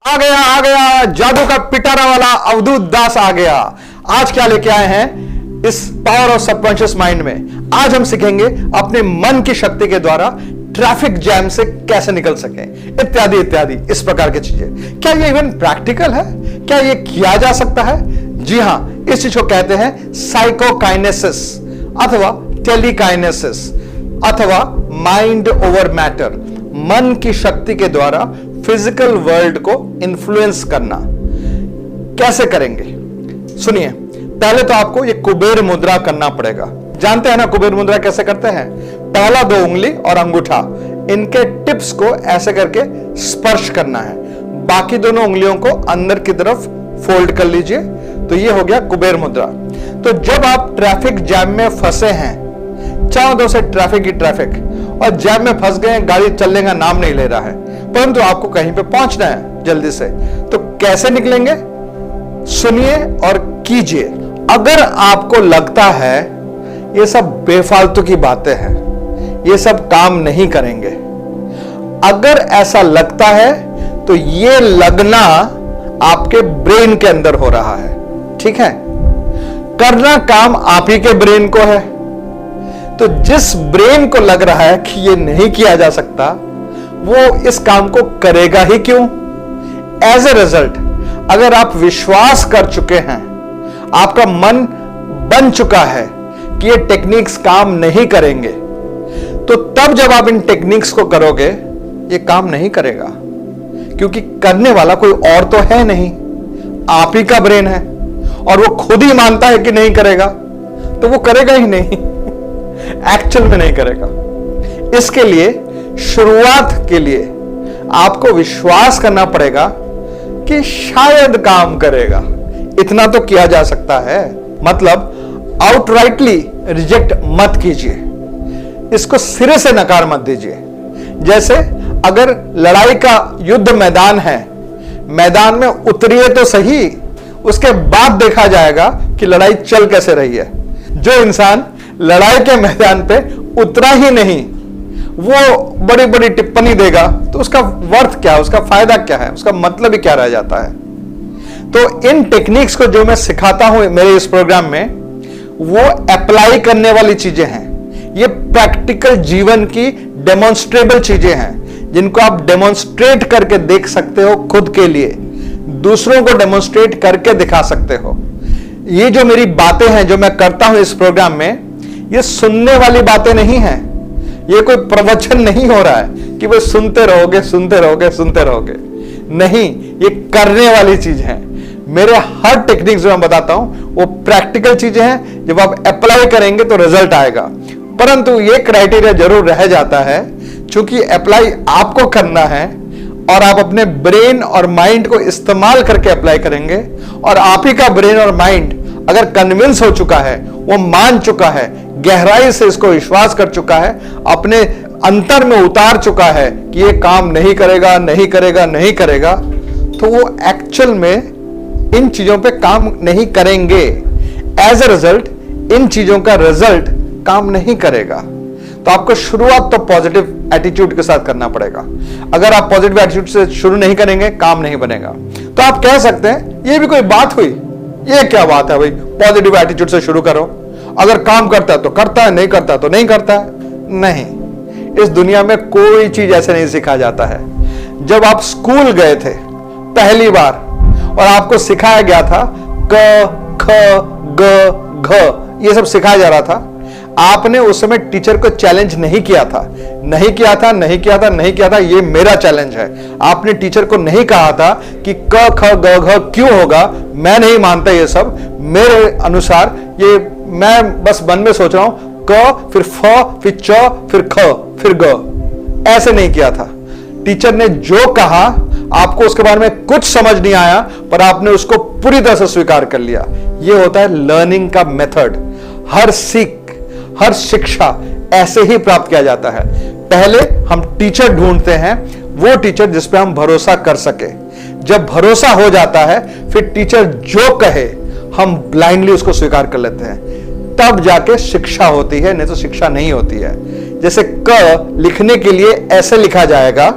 आ गया जादू का पिटारा वाला अवधूत दास आ गया। आज क्या लेके आए हैं इस पावर ऑफ सबकॉन्शियस माइंड में? आज हम सीखेंगे अपने मन की शक्ति के द्वारा ट्रैफिक जैम से कैसे निकल सके, इत्यादि इत्यादि इस प्रकार की चीजें। क्या ये इवन प्रैक्टिकल है? क्या ये किया जा सकता है? जी हां, इस चीज को कहते हैं साइकोकाइनेसिस अथवा टेलीकाइनेसिस अथवा माइंड ओवर मैटर। मन की शक्ति के द्वारा फिजिकल वर्ल्ड को इन्फ्लुएंस करना। कैसे करेंगे सुनिए। पहले तो आपको ये कुबेर मुद्रा करना पड़ेगा। जानते हैं ना कुबेर मुद्रा कैसे करते हैं? पहला 2 उंगली और अंगूठा, इनके टिप्स को ऐसे करके स्पर्श करना है, बाकी दोनों उंगलियों को अंदर की तरफ फोल्ड कर लीजिए। तो ये हो गया कुबेर मुद्रा। तो जब आप ट्रैफिक जैम में फंसे हैं, चारों तरफ से ट्रैफिक ही ट्रैफिक, और जैम में फंस गए, गाड़ी चलने का नाम नहीं ले रहा है, परंतु आपको कहीं पे पहुंचना है जल्दी से, तो कैसे निकलेंगे? सुनिए और कीजिए। अगर आपको लगता है ये सब बेफालतू की बातें हैं, ये सब काम नहीं करेंगे, अगर ऐसा लगता है तो ये लगना आपके ब्रेन के अंदर हो रहा है, ठीक है? करना काम आप ही के ब्रेन को है। तो जिस ब्रेन को लग रहा है कि ये नहीं किया जा सकता, वो इस काम को करेगा ही क्यों? एज ए रिजल्ट, अगर आप विश्वास कर चुके हैं, आपका मन बन चुका है कि ये टेक्निक्स काम नहीं करेंगे, तो तब जब आप इन टेक्निक्स को करोगे, ये काम नहीं करेगा, क्योंकि करने वाला कोई और तो है नहीं, आप ही का ब्रेन है, और वो खुद ही मानता है कि नहीं करेगा, तो वो करेगा ही नहीं, एक्चुअल में नहीं करेगा। इसके लिए शुरुआत के लिए आपको विश्वास करना पड़ेगा कि शायद काम करेगा। इतना तो किया जा सकता है। मतलब आउटराइटली रिजेक्ट मत कीजिए, इसको सिरे से नकार मत दीजिए। जैसे अगर लड़ाई का युद्ध मैदान है, मैदान में उतरिए तो सही, उसके बाद देखा जाएगा कि लड़ाई चल कैसे रही है। जो इंसान लड़ाई के मैदान पे उतरा ही नहीं, वो बड़ी बड़ी टिप्पणी देगा, तो उसका वर्थ क्या है, उसका फायदा क्या है, उसका मतलब ही क्या रह जाता है? तो इन टेक्निक्स को जो मैं सिखाता हूं मेरे इस प्रोग्राम में, वो अप्लाई करने वाली चीजें हैं। ये प्रैक्टिकल जीवन की डेमोन्स्ट्रेबल चीजें हैं, जिनको आप डेमोन्स्ट्रेट करके देख सकते हो, खुद के लिए दूसरों को डेमोन्स्ट्रेट करके दिखा सकते हो। ये जो मेरी बातें हैं, जो मैं करता हूं इस प्रोग्राम में, ये सुनने वाली बातें नहीं हैं। ये कोई प्रवचन नहीं हो रहा है कि वो सुनते रहोगे सुनते रहोगे सुनते रहोगे, नहीं, ये करने वाली चीज है। मेरे हर टेक्निक जो मैं बताता हूं वो प्रैक्टिकल चीजें हैं। जब आप अप्लाई करेंगे तो रिजल्ट आएगा, परंतु ये क्राइटेरिया जरूर रह जाता है, क्योंकि अप्लाई आपको करना है और आप अपने ब्रेन और माइंड को इस्तेमाल करके अप्लाई करेंगे। और आप ही का ब्रेन और माइंड अगर कन्विंस हो चुका है, वो मान चुका है, गहराई से इसको विश्वास कर चुका है, अपने अंतर में उतार चुका है कि ये काम नहीं करेगा नहीं करेगा नहीं करेगा, तो वो एक्चुअल में इन चीजों पे काम नहीं करेंगे। एज ए रिजल्ट इन चीजों का रिजल्ट काम नहीं करेगा। तो आपको शुरुआत तो पॉजिटिव एटीट्यूड के साथ करना पड़ेगा। अगर आप पॉजिटिव एटीट्यूड से शुरू नहीं करेंगे, काम नहीं बनेगा। तो आप कह सकते हैं ये भी कोई बात हुई, ये क्या बात है भाई, पॉजिटिव एटीट्यूड से शुरू करो, अगर काम करता है तो करता है, नहीं करता तो नहीं करता है। नहीं, इस दुनिया में कोई चीज ऐसे नहीं सिखा जाता है। जब आप स्कूल गए थे पहली बार और आपको सिखाया गया था क ख ग घ, ये सब सिखाया जा रहा था, आपने उस समय टीचर को चैलेंज नहीं किया था, नहीं किया था, नहीं किया था, नहीं किया था, ये मेरा चैलेंज है। आपने टीचर को नहीं कहा था कि क ख ग घ क्यों होगा, मैं नहीं मानता ये सब, मेरे अनुसार ये, मैं बस मन में सोच रहा हूं, क फिर फ फिर च फिर ख फिर ग, ऐसे नहीं किया था। टीचर ने जो कहा, आपको उसके बारे में कुछ समझ नहीं आया, पर आपने उसको पूरी तरह से स्वीकार कर लिया। ये होता है लर्निंग का मेथड। हर सीख, हर शिक्षा ऐसे ही प्राप्त किया जाता है। पहले हम टीचर ढूंढते हैं, वो टीचर जिस पे हम भरोसा कर सके। जब भरोसा हो जाता है, फिर टीचर जो कहे हम ब्लाइंडली उसको स्वीकार कर लेते हैं, तब जाके शिक्षा होती है, नहीं तो शिक्षा नहीं होती है। जैसे क लिखने के लिए ऐसे लिखा जाएगा,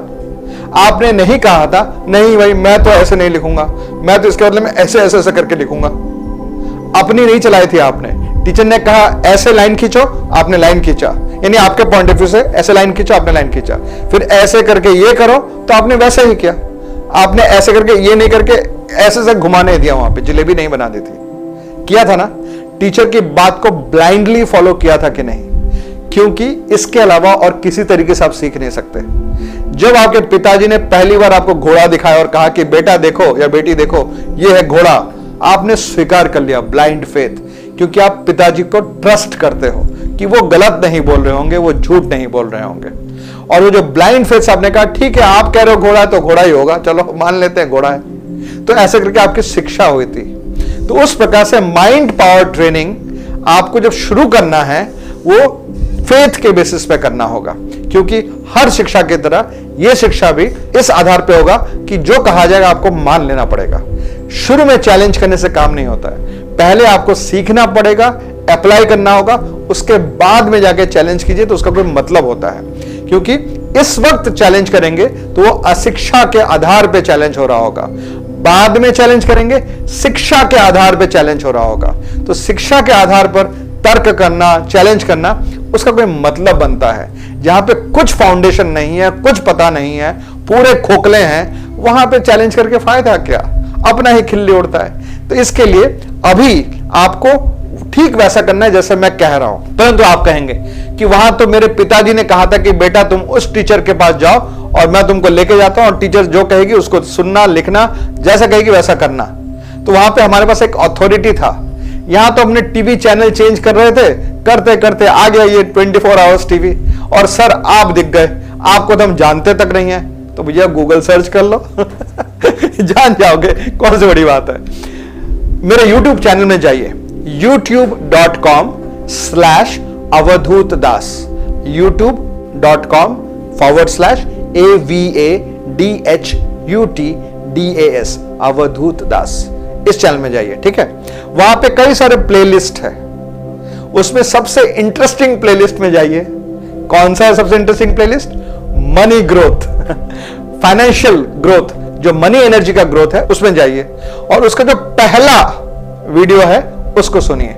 आपने नहीं कहा था नहीं भाई मैं तो ऐसे नहीं लिखूंगा, मैं तो इसके बदले में ऐसे ऐसे ऐसे करके लिखूंगा। अपनी नहीं चलाई थी आपने। टीचर ने कहा ऐसे लाइन खींचो, आपने लाइन खींचा, यानी आपके पॉइंट ऑफ व्यू से ऐसे लाइन खींचो, आपने लाइन खींचा। फिर ऐसे करके ये करो तो आपने वैसे ही किया। आपने ऐसे करके ये नहीं करके ऐसे से घुमाने दिया, वहां पे जलेबी नहीं बना दी थी, किया था ना। टीचर की बात को ब्लाइंडली फॉलो किया था कि नहीं? क्योंकि इसके अलावा और किसी तरीके से आप सीख नहीं सकते। जब आपके पिताजी ने पहली बार आपको घोड़ा दिखाया और कहा कि बेटा देखो या बेटी देखो ये है घोड़ा, आपने स्वीकार कर लिया, ब्लाइंड फेथ, क्योंकि आप पिताजी को ट्रस्ट करते हो कि वो गलत नहीं बोल रहे होंगे, वो झूठ नहीं बोल रहे होंगे। और वो जो ब्लाइंड फेथ आपने कहा ठीक है आप कह रहे हो घोड़ा है तो घोड़ा ही होगा, चलो मान लेते हैं घोड़ा है। तो ऐसे करके आपकी शिक्षा हुई थी। तो उस प्रकार से माइंड पावर ट्रेनिंग आपको जब शुरू करना है वो फेथ के बेसिस पे करना होगा, क्योंकि हर शिक्षा की तरह यह शिक्षा भी इस आधार पे होगा कि जो कहा जाएगा आपको मान लेना पड़ेगा। शुरू में चैलेंज करने से काम नहीं होता है, पहले आपको सीखना पड़ेगा, अप्लाई करना होगा, उसके बाद में जाके चैलेंज कीजिए तो उसका कोई मतलब होता है। क्योंकि इस वक्त चैलेंज करेंगे तो वो अशिक्षा के आधार पे चैलेंज हो रहा होगा, बाद में चैलेंज करेंगे शिक्षा के आधार पे चैलेंज हो रहा होगा। तो शिक्षा के आधार पर तर्क करना, चैलेंज करना, उसका कोई मतलब बनता है। जहां पे कुछ फाउंडेशन नहीं है, कुछ पता नहीं है, पूरे खोखले हैं, वहां पे चैलेंज करके फायदा क्या? अपना ही खिल्ली उड़ता है। तो इसके लिए अभी आपको ठीक वैसा करना है जैसे मैं कह रहा हूं। परंतु आप कहेंगे कि वहां तो मेरे पिताजी ने कहा था कि बेटा तुम उस टीचर के पास जाओ और मैं तुमको लेके जाता हूं और टीचर जो कहेगी उसको सुनना, लिखना, जैसा कहेगी वैसा करना। तो वहां पे हमारे पास एक अथॉरिटी था। यहां तो हमने टीवी चैनल चेंज कर रहे थे, करते करते आ गया ये 24 आवर्स टीवी, और सर आप दिख गए, आपको तो हम जानते तक नहीं है। तो भैया गूगल सर्च कर लो जान जाओगे, कौन सी बड़ी बात है। मेरे YouTube चैनल में जाइए, youtube.com/अवधूतदास, youtube.com/AVADHUTDAS, अवधूतदास, इस चैनल में जाइए, ठीक है। वहां पे कई सारे प्लेलिस्ट है, उसमें सबसे इंटरेस्टिंग प्लेलिस्ट में जाइए। कौन सा है सबसे interesting playlist? Money growth, financial growth, जो मनी एनर्जी का ग्रोथ है उसमें जाइए और उसका जो पहला वीडियो है उसको सुनिए।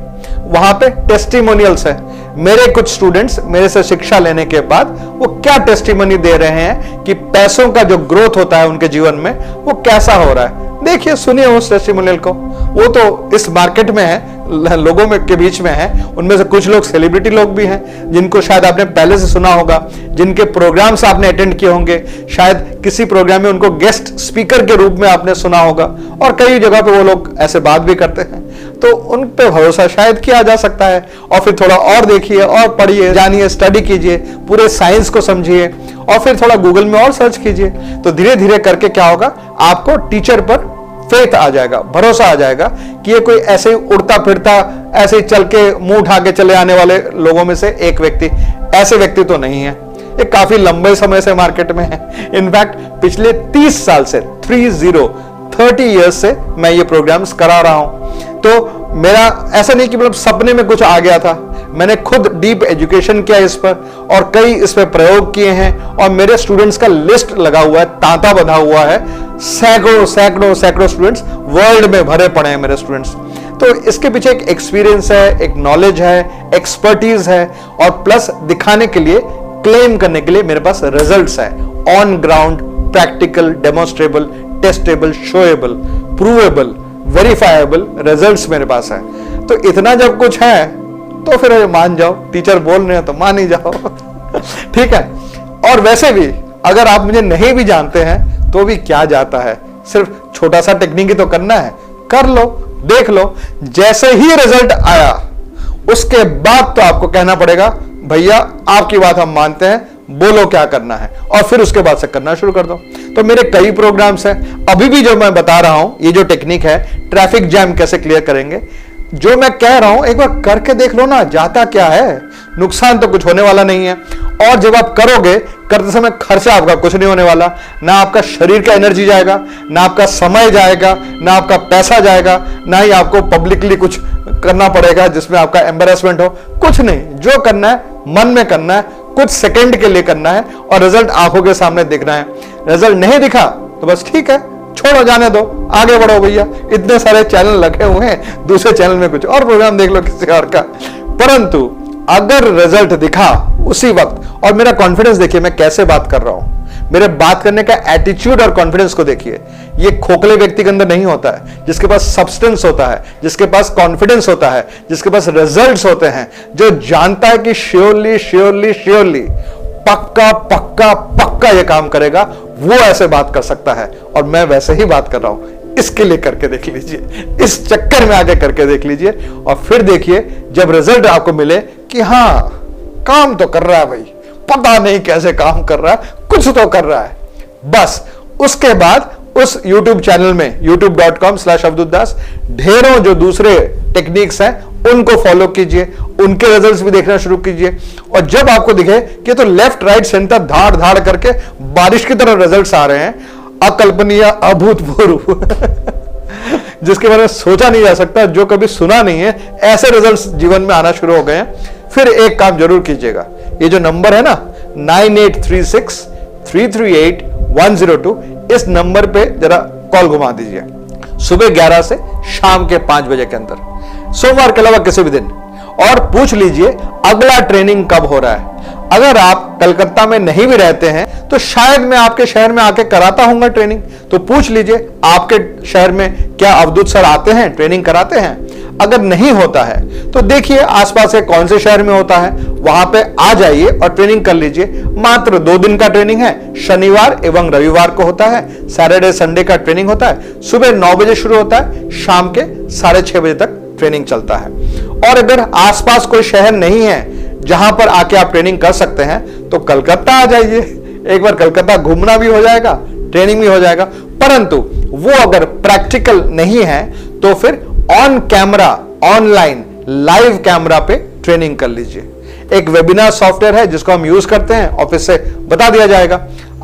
वहां पे टेस्टिमोनियल्स है, मेरे कुछ स्टूडेंट्स मेरे से शिक्षा लेने के बाद वो क्या टेस्टिमोनी दे रहे हैं कि पैसों का जो ग्रोथ होता है उनके जीवन में वो कैसा हो रहा है। देखिए, सुनिए उस टेस्टिमोनियल को। वो तो इस मार्केट में है, लोगों में के बीच में है, उनमें से कुछ लोग सेलिब्रिटी लोग भी हैं जिनको शायद आपने पहले से सुना होगा, जिनके प्रोग्राम्स आपने अटेंड किए होंगे, शायद किसी प्रोग्राम में उनको गेस्ट स्पीकर के रूप में आपने सुना होगा, और कई जगह पे वो लोग ऐसे बात भी करते हैं। तो उन पे भरोसा शायद किया जा सकता है। और फिर थोड़ा और देखिए और पढ़िए, जानिए, स्टडी कीजिए, पूरे साइंस को समझिए, और फिर थोड़ा गूगल में और सर्च कीजिए। तो धीरे धीरे करके क्या होगा, आपको टीचर पर फेथ आ जाएगा, भरोसा आ जाएगा कि ये कोई ऐसे ही उड़ता फिरता, ऐसे ही चल के मुंह उठा के चले आने वाले लोगों में से एक व्यक्ति, ऐसे व्यक्ति तो नहीं है। ये काफी लंबे समय से मार्केट में है। इनफैक्ट पिछले 30 साल से 30 इयर्स से मैं ये प्रोग्राम्स करा रहा हूं। तो मेरा ऐसा नहीं कि मतलब सपने में कुछ आ गया था, मैंने खुद डीप एजुकेशन किया इस पर और कई इस पर प्रयोग किए हैं, और मेरे स्टूडेंट्स का लिस्ट लगा हुआ है, तांता बंधा हुआ है। सैकड़ों स्टूडेंट्स वर्ल्ड में भरे पड़े हैं मेरे स्टूडेंट्स। तो इसके पीछे एक एक्सपीरियंस है, एक नॉलेज है, एक्सपर्टीज है, और प्लस दिखाने के लिए, क्लेम करने के लिए मेरे पास रिजल्ट्स है, on ground, practical, demonstrable, testable, showable, provable, verifiable results मेरे पास है। तो इतना जब कुछ है तो फिर मान जाओ, टीचर बोल रहे हैं तो मान ही जाओ ठीक है। और वैसे भी अगर आप मुझे नहीं भी जानते हैं तो भी क्या जाता है, सिर्फ छोटा सा टेक्निक ही तो करना है, कर लो, देख लो। जैसे ही रिजल्ट आया उसके बाद तो आपको कहना पड़ेगा भैया आपकी बात हम मानते हैं, बोलो क्या करना है, और फिर उसके बाद से करना शुरू कर दो। तो मेरे कई प्रोग्राम्स हैं, अभी भी जो मैं बता रहा हूं, ये जो टेक्निक है, ट्रैफिक जैम कैसे क्लियर करेंगे, जो मैं कह रहा हूं एक बार करके देख लो ना, जाता क्या है, नुकसान तो कुछ होने वाला नहीं है। और जब आप करोगे, करते समय खर्चा आपका कुछ नहीं होने वाला, ना आपका शरीर का एनर्जी जाएगा, ना आपका समय जाएगा, ना आपका पैसा जाएगा, ना ही आपको पब्लिकली कुछ करना पड़ेगा जिसमें आपका एम्बेरसमेंट हो, कुछ नहीं। जो करना है मन में करना है, कुछ सेकंड के लिए करना है और रिजल्ट आंखों के सामने दिखना है। रिजल्ट नहीं दिखा तो बस ठीक है, छोड़ो, जाने दो, आगे बढ़ो भैया। इतने सारे चैनल लगे हुए हैं, दूसरे चैनल में कुछ और प्रोग्राम देख लो किसी और का। परंतु अगर रिजल्ट दिखा उसी वक्त, और मेरा कॉन्फिडेंस देखिए मैं कैसे बात कर रहा हूं, मेरे बात करने का एटीट्यूड और कॉन्फिडेंस को देखिए। ये खोखले व्यक्ति के अंदर नहीं होता है, जिसके पास सब्सटेंस होता है, जिसके पास कॉन्फिडेंस होता है, जिसके पास रिजल्ट्स होते हैं, जो जानता है कि श्योरली श्योरली श्योरली पक्का पक्का पक्का ये काम करेगा, वो ऐसे बात कर सकता है। और मैं वैसे ही बात कर रहा हूं। इसके लिए करके देख लीजिए, इस चक्कर में आगे करके देख लीजिए, और फिर देखिए जब रिजल्ट आपको मिले कि हां काम तो कर रहा है भाई, पता नहीं कैसे काम कर रहा है, कुछ तो कर रहा है। बस उसके बाद उस YouTube चैनल में youtube.com/अवधूत ढेरों जो दूसरे टेक्निक्स हैं उनको फॉलो कीजिए, उनके रिजल्ट्स भी देखना शुरू कीजिए। और जब आपको दिखे कि तो लेफ्ट राइट सेंटर धाड़ धाड़ करके बारिश की तरह रिजल्ट्स आ रहे हैं, अकल्पनीय, अभूतपूर्व जिसके बारे में सोचा नहीं जा सकता, जो कभी सुना नहीं है, ऐसे रिजल्ट्स जीवन में आना शुरू हो गए हैं। फिर एक काम जरूर कीजिएगा, ये जो नंबर है ना 9836-338-102, इस नंबर पे जरा कॉल घुमा दीजिए सुबह 11 से शाम के 5 बजे के अंदर, सोमवार के अलावा किसी भी दिन, और पूछ लीजिए अगला ट्रेनिंग कब हो रहा है। अगर आप कलकत्ता में नहीं भी रहते हैं तो शायद मैं आपके शहर में आके कराता हूंगा ट्रेनिंग, तो पूछ लीजिए आपके शहर में क्या अवधूत सर आते हैं, ट्रेनिंग कराते हैं। अगर नहीं होता है तो देखिए आसपास के कौन से शहर में होता है, वहां पे आ जाइए और ट्रेनिंग कर लीजिए। मात्र 2 दिन का ट्रेनिंग है, शनिवार एवं रविवार को होता है, सैटरडे संडे का ट्रेनिंग होता है। सुबह 9 बजे शुरू होता है, शाम के 6:30 बजे तक ट्रेनिंग चलता है। और अगर आसपास कोई शहर नहीं है जहां पर आके आप ट्रेनिंग कर सकते हैं तो कलकत्ता आ जाइए, एक बार कलकत्ता घूमना भी हो जाएगा, ट्रेनिंग भी हो जाएगा। परंतु वो अगर प्रैक्टिकल नहीं है तो फिर on camera, online live camera पे ट्रेनिंग कर लीजिए। एक वेबिनार सॉफ्टवेयर है जिसको हम यूज करते हैं, ऑफिस से बता दिया जाएगा,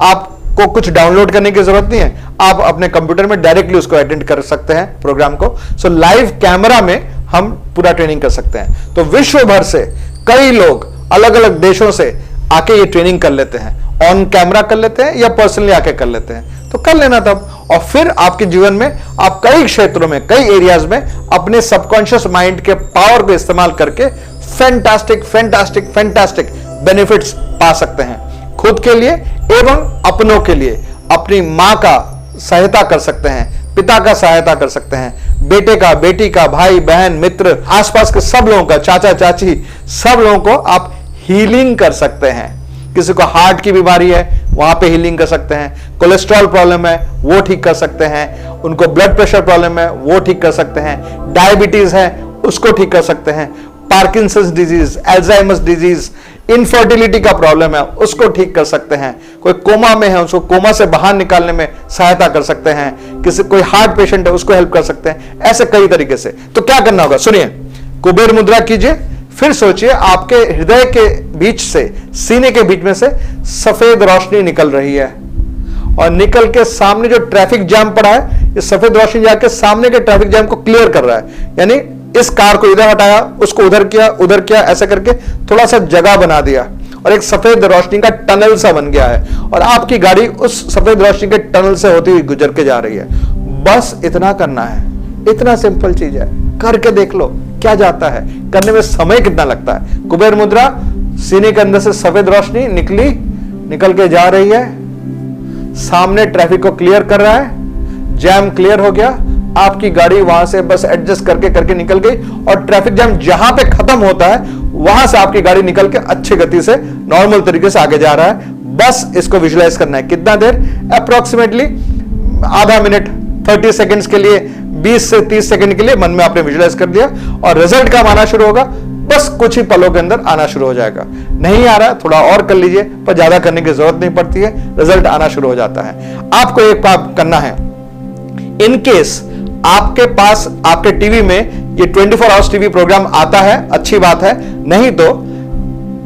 आपको कुछ डाउनलोड करने की जरूरत नहीं है, आप अपने कंप्यूटर में डायरेक्टली उसको अटेंड कर सकते हैं प्रोग्राम को। सो लाइव कैमरा में हम पूरा ट्रेनिंग कर सकते हैं। तो विश्व भर से कई लोग अलग अलग देशों से आके ये ट्रेनिंग कर लेते हैं, ऑन कैमरा कर लेते हैं या पर्सनली आके कर लेते हैं, तो कर लेना तब। और फिर आपके जीवन में आप कई क्षेत्रों में, कई एरियाज में अपने सबकॉन्शियस माइंड के पावर को इस्तेमाल करके फैंटास्टिक फैंटास्टिक फैंटास्टिक बेनिफिट्स पा सकते हैं, खुद के लिए एवं अपनों के लिए। अपनी मां का सहायता कर सकते हैं, पिता का सहायता कर सकते हैं, बेटे का, बेटी का, भाई बहन, मित्र, आसपास के सब लोगों का, चाचा चाची, सब लोगों को आप हीलिंग कर सकते हैं। किसी को हार्ट की बीमारी है वहां पे हीलिंग कर सकते हैं, कोलेस्ट्रॉल प्रॉब्लम है वो ठीक कर सकते हैं, उनको ब्लड प्रेशर प्रॉब्लम है वो ठीक कर सकते हैं, डायबिटीज है उसको ठीक कर सकते हैं, Parkinson's disease, Alzheimer's disease, infertility का प्रॉब्लम है उसको ठीक कर सकते हैं, कोई कोमा में है उसको कोमा से बाहर निकालने में सहायता कर सकते हैं, किसी कोई हार्ट पेशेंट है उसको हेल्प कर सकते हैं, ऐसे कई तरीके से। तो क्या करना होगा सुनिए, कुबेर मुद्रा कीजिए, फिर सोचिए आपके हृदय के बीच से, सीने के बीच में से सफेद रोशनी निकल रही है और निकल के सामने जो ट्रैफिक जाम पड़ा है, ये सफेद रोशनी जाके सामने के ट्रैफिक जाम को क्लियर कर रहा है। यानी इस कार को इधर हटाया, उसको उधर किया, ऐसे करके थोड़ा सा जगह बना दिया और एक सफेद रोशनी का टनल सा बन गया है और आपकी गाड़ी उस सफेद रोशनी के टनल से होती हुई गुजर के जा रही है। बस इतना करना है, इतना सिंपल चीज है, करके देख लो क्या जाता है, करने में समय कितना लगता है। कुबेर मुद्रा, सीने के अंदर से सफेद रोशनी निकल के जा रही है, सामने ट्रैफिक को क्लियर कर रहा है, जैम क्लियर हो गया, आपकी गाड़ी वहां से बस एडजस्ट करके निकल गई और ट्रैफिक जैम जहां पे खत्म होता है वहां से आपकी गाड़ी निकल के अच्छी गति से नॉर्मल तरीके से आगे जा रहा है। बस इसको विजुलाइज करना है। कितना देर? अप्रोक्सीमेटली आधा मिनट, 30 सेकेंड्स के लिए, 20 से 30 सेकंड के लिए मन में आपने विजुलाइज कर दिया और रिजल्ट कब आना शुरू होगा? बस कुछ ही पलों के अंदर आना शुरू हो जाएगा। नहीं आ रहा है थोड़ा और कर लीजिए, पर ज्यादा करने की जरूरत नहीं पड़ती है, रिजल्ट आना शुरू हो जाता है। आपको एक काम करना है, इन केस आपके पास आपके टीवी में ये 24 आवर्स टीवी प्रोग्राम आता है, अच्छी बात है, नहीं तो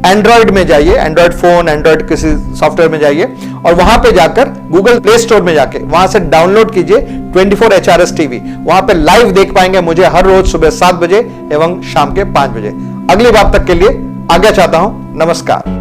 एंड्रॉइड में जाइए, एंड्रॉइड फोन, एंड्रॉइड किसी सॉफ्टवेयर में जाइए और वहां पे जाकर गूगल प्ले स्टोर में जाके वहां से डाउनलोड कीजिए 24 HRS टीवी। वहां पे लाइव देख पाएंगे मुझे हर रोज सुबह 7 बजे एवं शाम के 5 बजे। अगली बात तक के लिए आज्ञा चाहता हूं, नमस्कार।